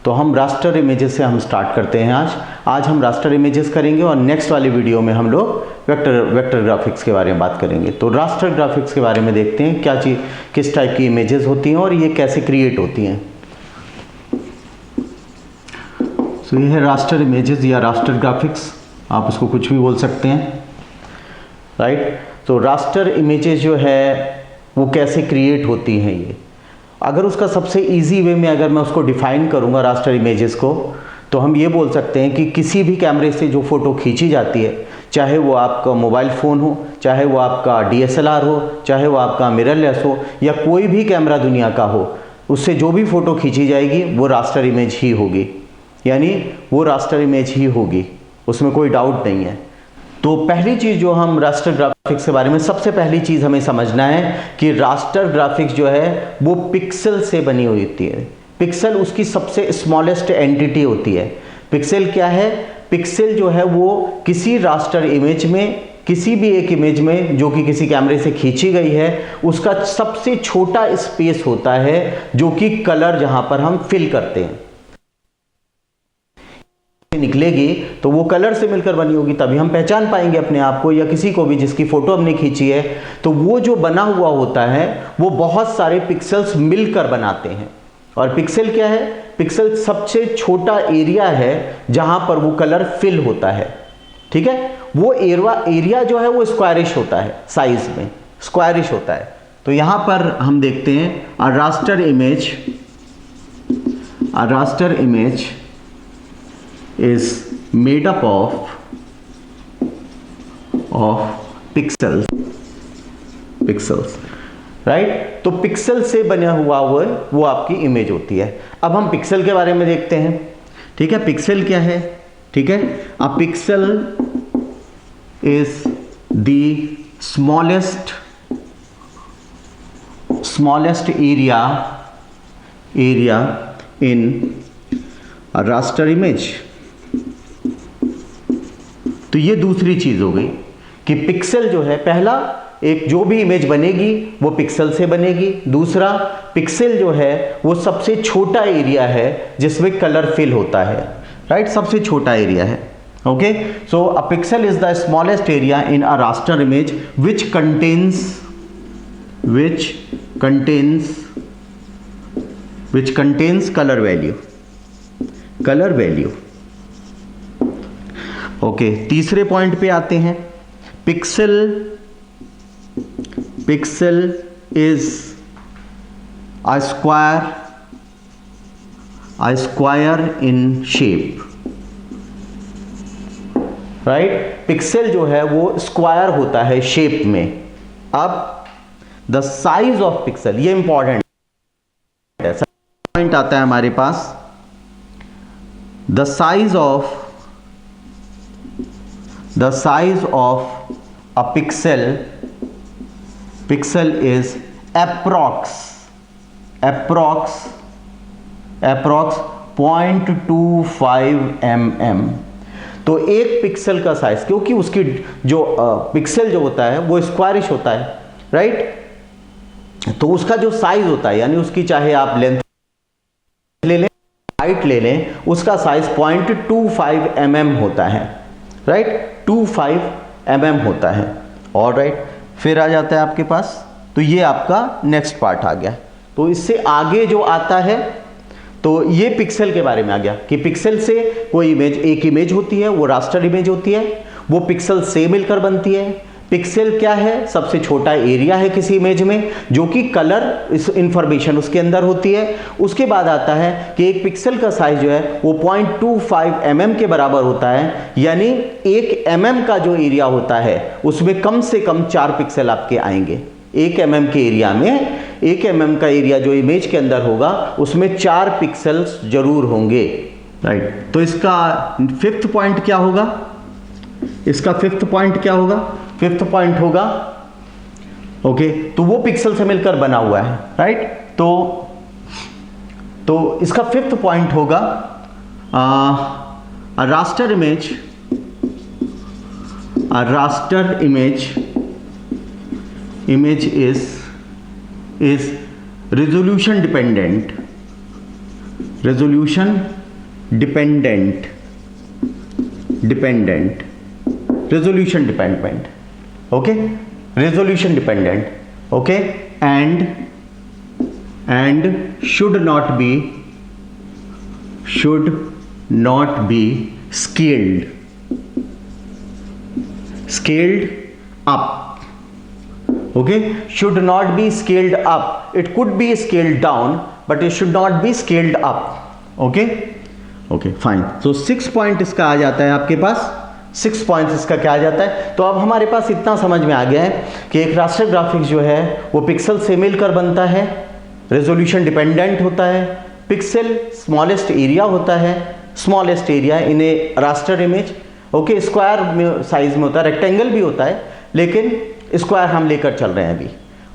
तो हम raster images से हम स्टार्ट करते हैं। आज हम रास्टर इमेजेस करेंगे और नेक्स्ट वाली वीडियो में हम लोग वेक्टर ग्राफिक्स के बारे में बात करेंगे। तो रास्टर ग्राफिक्स के बारे में देखते हैं क्या चीज़, किस टाइप की इमेजेस होती हैं और ये कैसे क्रिएट होती हैं। तो ये है रास्टर इमेजेस या रास्टर ग्राफिक्स, आप उसको कुछ भी बोल सकते हैं, राइट। तो रास्टर इमेजेस जो है वो कैसे क्रिएट होती हैं, ये अगर उसका सबसे इजी वे में अगर मैं उसको डिफाइन करूंगा रास्टर इमेजेस को, तो हम ये बोल सकते हैं कि किसी भी कैमरे से जो फ़ोटो खींची जाती है, चाहे वो आपका मोबाइल फ़ोन हो, चाहे वो आपका DSLR हो, चाहे वो आपका मिररलेस हो, या कोई भी कैमरा दुनिया का हो, उससे जो भी फ़ोटो खींची जाएगी वो रास्टर इमेज ही होगी, यानी वो रास्टर इमेज ही होगी, उसमें कोई डाउट नहीं है। तो पहली चीज़ जो हम रास्टर ग्राफिक्स के बारे में, सबसे पहली चीज़ हमें समझना है कि रास्टर ग्राफिक्स जो है वो पिक्सल से बनी हुई होती है। पिक्सल उसकी सबसे स्मॉलेस्ट एंटिटी होती है। पिक्सल क्या है? पिक्सल जो है वो किसी रास्टर इमेज में, किसी भी एक इमेज में जो कि किसी कैमरे से खींची गई है, उसका सबसे छोटा स्पेस होता है जो कि कलर जहां पर हम फिल करते हैं निकलेगी, तो वो कलर से मिलकर बनी होगी, तभी हम पहचान पाएंगे अपने आप को या किसी को भी जिसकी फोटो हमने खींची है। तो वो जो बना हुआ होता है वो बहुत सारे पिक्सेल्स मिलकर बनाते हैं। और पिक्सल क्या है? पिक्सल सबसे छोटा एरिया है जहां पर वो कलर फिल होता है, ठीक है। वो एरिया जो है वो स्क्वायरिश होता है, साइज में स्क्वायरिश होता है। तो यहां पर हम देखते हैं a raster image is made up of pixels, right. तो पिक्सल से बना हुआ वो आपकी इमेज होती है। अब हम पिक्सल के बारे में देखते हैं, ठीक है। पिक्सल क्या है? ठीक है, अ pixel is the smallest area in a raster image. तो ये दूसरी चीज हो गई कि पिक्सल जो है, पहला एक जो भी इमेज बनेगी वो पिक्सल से बनेगी, दूसरा पिक्सल जो है वो सबसे छोटा एरिया है जिसमें कलर फिल होता है, राइट। सबसे छोटा एरिया है, okay. So a pixel is the smallest area in a raster image which contains color value। Okay, तीसरे पॉइंट पे आते हैं। Pixel is a square in shape, right. Pixel जो है वो स्क्वायर होता है शेप में। अब द साइज ऑफ पिक्सल, ये इंपॉर्टेंट है, पॉइंट आता है हमारे पास। The size of a pixel is approx 0.25 mm। तो एक पिक्सल का साइज, क्योंकि उसकी जो पिक्सल जो होता है वो स्क्वायरिश होता है, राइट। तो उसका जो साइज होता है, यानी उसकी चाहे आप लेंथ ले लें, हाइट ले लें, उसका साइज 0.25 mm होता है, राइट। 25 mm होता है, और राइट। फिर आ जाता है आपके पास, तो ये आपका नेक्स्ट पार्ट आ गया। तो इससे आगे जो आता है, तो ये पिक्सल के बारे में आ गया कि पिक्सल से कोई इमेज, एक इमेज होती है वो रास्टर इमेज होती है, वो पिक्सल से मिलकर बनती है। पिक्सल क्या है? सबसे छोटा एरिया है किसी इमेज में जो कि कलर इंफॉर्मेशन उसके अंदर होती है। उसके बाद आता है कि एक पिक्सल का साइज जो है वो 0.25 mm के बराबर होता है, यानी 1 mm का जो एरिया होता है उसमें कम से कम 4 पिक्सल आपके आएंगे। 1 mm के एरिया में, 1 mm का एरिया जो इमेज के अंदर होगा उसमें 4 पिक्सल्स जरूर होंगे, राइट। तो इसका फिफ्थ पॉइंट क्या होगा? फिफ्थ पॉइंट होगा, ओके, तो वो पिक्सल से मिलकर बना हुआ है, राइट। तो इसका फिफ्थ पॉइंट होगा raster image is resolution dependent resolution dependent, resolution dependent, okay, resolution dependent, okay, and should not be scaled up, okay, should not be scaled up, it could be scaled down but it should not be scaled up, okay, fine. So 6 point इसका आ जाता है आपके पास, 6 points इसका क्या आ जाता है. तो अब हमारे पास इतना समझ में आ गया है कि एक रास्टर ग्राफिक्स जो है वो पिक्सल से मिलकर बनता है, रेजोल्यूशन डिपेंडेंट होता है, पिक्सल स्मॉलेस्ट एरिया होता है, स्मॉलेस्ट एरिया इन ए raster image, okay, square size में होता है, रेक्टेंगल भी होता है लेकिन स्क्वायर हम लेकर चल रहे हैं अभी,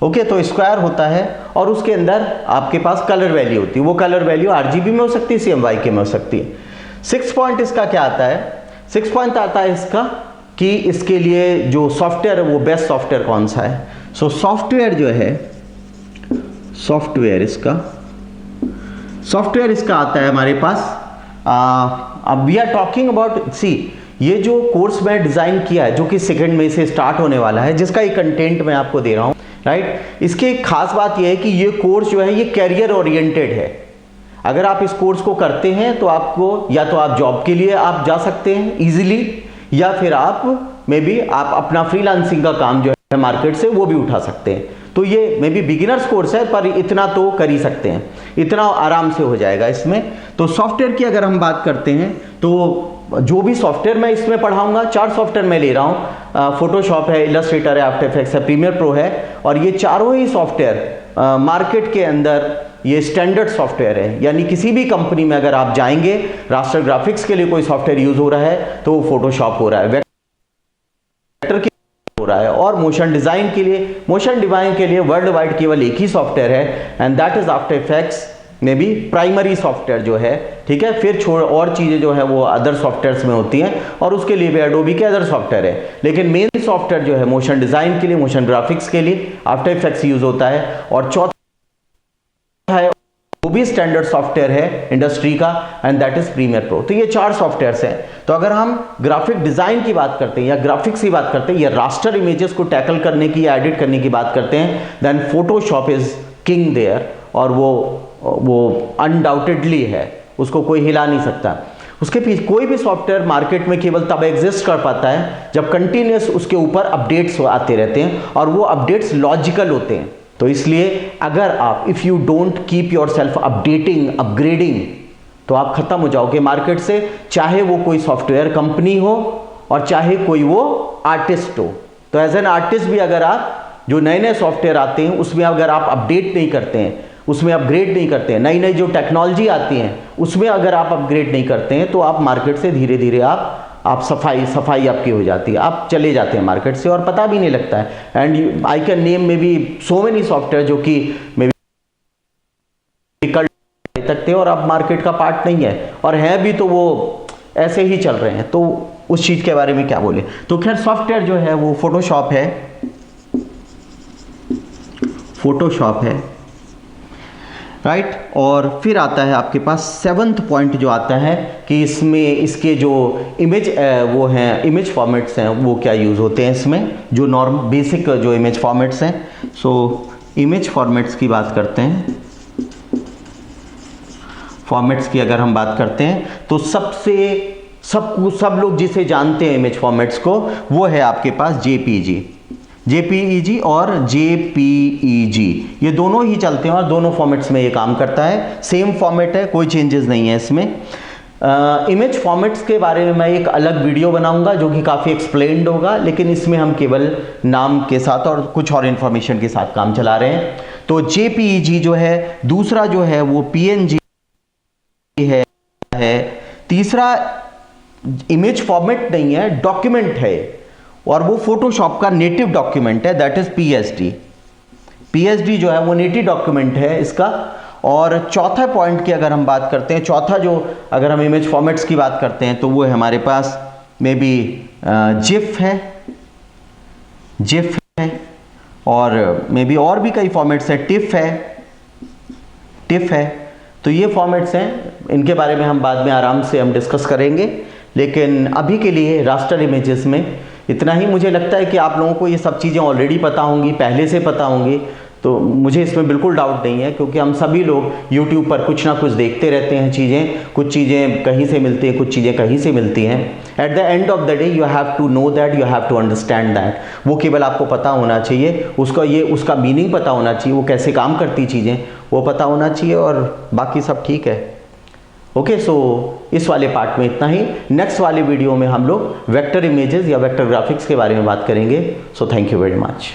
ओके. तो स्क्वायर होता है और उसके अंदर आपके पास कलर वैल्यू होती है, वो कलर वैल्यू RGB में हो सकती है, CMYK में हो सकती है. 6 पॉइंट इसका क्या आता है, 6 पॉइंट आता है इसका कि इसके लिए जो सॉफ्टवेयर है वो बेस्ट सॉफ्टवेयर कौन सा है. सो सॉफ्टवेयर जो है, सॉफ्टवेयर इसका आता है हमारे पास, अब वी आर टॉकिंग अबाउट, सी ये जो कोर्स मैं डिजाइन किया है जो कि सेकंड में से स्टार्ट होने वाला है, जिसका एक कंटेंट मैं आपको दे रहा हूं, राइट. इसकी एक खास बात यह है कि ये कोर्स जो है ये कैरियर ओरिएंटेड है. अगर आप इस कोर्स को करते हैं तो आपको या तो आप जॉब के लिए आप जा सकते हैं इजीली, या फिर आप मे बी आप अपना फ्रीलांसिंग का काम जो है मार्केट से वो भी उठा सकते हैं. तो ये मे बी बिगिनर्स कोर्स है पर इतना तो कर ही सकते हैं, इतना आराम से हो जाएगा इसमें. तो सॉफ्टवेयर की अगर हम बात करते हैं तो जो भी सॉफ्टवेयर मैं इसमें पढ़ाऊंगा, 4 सॉफ्टवेयर मैं ले रहा हूं, फोटोशॉप है, इलस्ट्रेटर है, आफ्टर इफेक्ट्स है, प्रीमियर प्रो है, और ये चारों ही सॉफ्टवेयर मार्केट के अंदर ये स्टैंडर्ड सॉफ्टवेयर है. यानी किसी भी कंपनी में अगर आप जाएंगे, रास्टर ग्राफिक्स के लिए कोई सॉफ्टवेयर यूज हो रहा है तो वो फोटोशॉप हो रहा है, वेक्टर के हो रहा है, और मोशन डिजाइन के लिए वर्ल्ड वाइड केवल एक ही सॉफ्टवेयर है, and that is after effects में भी प्राइमरी सॉफ्टवेयर जो है, ठीक है. फिर और चीजें जो है वो अदर सॉफ्टवेयर्स में होती हैं और उसके लिए भी एडोबी के अदर सॉफ्टवेयर है, लेकिन मेन सॉफ्टवेयर जो है मोशन डिजाइन के लिए, मोशन ग्राफिक्स के लिए आफ्टर इफेक्ट्स यूज होता है. और चौथा है वो भी स्टैंडर्ड सॉफ्टवेयर है इंडस्ट्री का, and that is Premiere Pro. तो ये 4 सॉफ्टवेयर्स हैं. तो अगर हम ग्राफिक डिजाइन की बात करते हैं या ग्राफिक्स की बात करते हैं या रास्टर इमेजेस को टैकल करने की या एडिट करने की बात करते हैं, then Photoshop is king there, और वो अनडाउटेडली है, उसको कोई हिला नहीं सकता. उसके पीछे कोई भी सॉफ्टवेयर मार्केट में केवल तब एग्जिस्ट कर पाता है जब कंटिन्यूअस उसके ऊपर अपडेट्स आते रहते हैं और वो अपडेट्स लॉजिकल होते हैं. तो इसलिए अगर आप if you don't keep your self updating, upgrading, तो आप खत्म हो जाओगे मार्केट से, चाहे वो कोई सॉफ्टवेयर कंपनी हो और चाहे कोई वो आर्टिस्ट हो. तो एज एन आर्टिस्ट भी अगर आप जो नए नए सॉफ्टवेयर आते हैं उसमें अगर आप अपडेट नहीं करते हैं, उसमें अपग्रेड नहीं करते हैं, नई नई जो टेक्नोलॉजी आती है उसमें अगर आप अपग्रेड नहीं करते हैं, तो आप मार्केट से धीरे धीरे आप सफाई आपकी हो जाती है, आप चले जाते हैं मार्केट से और पता भी नहीं लगता है. And I can name may be so many software जो कि मे बी कल सकते हैं और अब मार्केट का पार्ट नहीं है, और हैं भी तो वो ऐसे ही चल रहे हैं. तो उस चीज के बारे में क्या बोले. तो खैर सॉफ्टवेयर जो है वो फोटोशॉप है, राइट. और फिर आता है आपके पास 7th पॉइंट जो आता है कि इसमें इसके जो इमेज वो हैं, इमेज फॉर्मेट्स हैं, वो क्या यूज़ होते हैं इसमें, जो बेसिक जो इमेज फॉर्मेट्स हैं. सो इमेज फॉर्मेट्स की बात करते हैं. फॉर्मेट्स की अगर हम बात करते हैं तो सब लोग जिसे जानते हैं इमेज फॉर्मेट्स को, वो है आपके पास JPEG और JPEG. ये दोनों ही चलते हैं और दोनों फॉर्मेट्स में ये काम करता है, सेम फॉर्मेट है, कोई चेंजेस नहीं है इसमें. इमेज फॉर्मेट्स के बारे में मैं एक अलग वीडियो बनाऊंगा जो कि काफ़ी एक्सप्लेन्ड होगा, लेकिन इसमें हम केवल नाम के साथ और कुछ और इन्फॉर्मेशन के साथ काम चला रहे हैं. तो JPEG जो है, दूसरा जो है वो PNG है, तीसरा इमेज फॉर्मेट नहीं है, डॉक्यूमेंट है, और वो फोटोशॉप का नेटिव डॉक्यूमेंट है, दैट इज PSD जो है वो नेटिव डॉक्यूमेंट है इसका. और चौथा पॉइंट की अगर हम बात करते हैं, चौथा जो अगर हम इमेज फॉर्मेट्स की बात करते हैं तो वो है हमारे पास मे बी जिफ है, और मे बी और भी कई फॉर्मेट्स है, टिफ है, तो ये फॉर्मेट्स हैं, इनके बारे में हम बाद में आराम से हम डिस्कस करेंगे, लेकिन अभी के लिए रास्टर इमेजेस में इतना ही। मुझे लगता है कि आप लोगों को ये सब चीज़ें ऑलरेडी पता होंगी, पहले से पता होंगी, तो मुझे इसमें बिल्कुल डाउट नहीं है, क्योंकि हम सभी लोग YouTube पर कुछ ना कुछ देखते रहते हैं चीज़ें, कुछ चीज़ें कहीं से मिलती हैं, कुछ चीज़ें कहीं से मिलती हैं। At the end of the day you have to know that, you have to understand that. वो केवल आपको पता होना चाहिए, उसका मीनिंग पता होना चाहिए, वो कैसे काम करती चीज़ें वो पता होना चाहिए, और बाकी सब ठीक है। ओके, सो इस वाले पार्ट में इतना ही। नेक्स्ट वाले वीडियो में हम लोग वेक्टर इमेजेस या वेक्टर ग्राफिक्स के बारे में बात करेंगे। So thank you very much.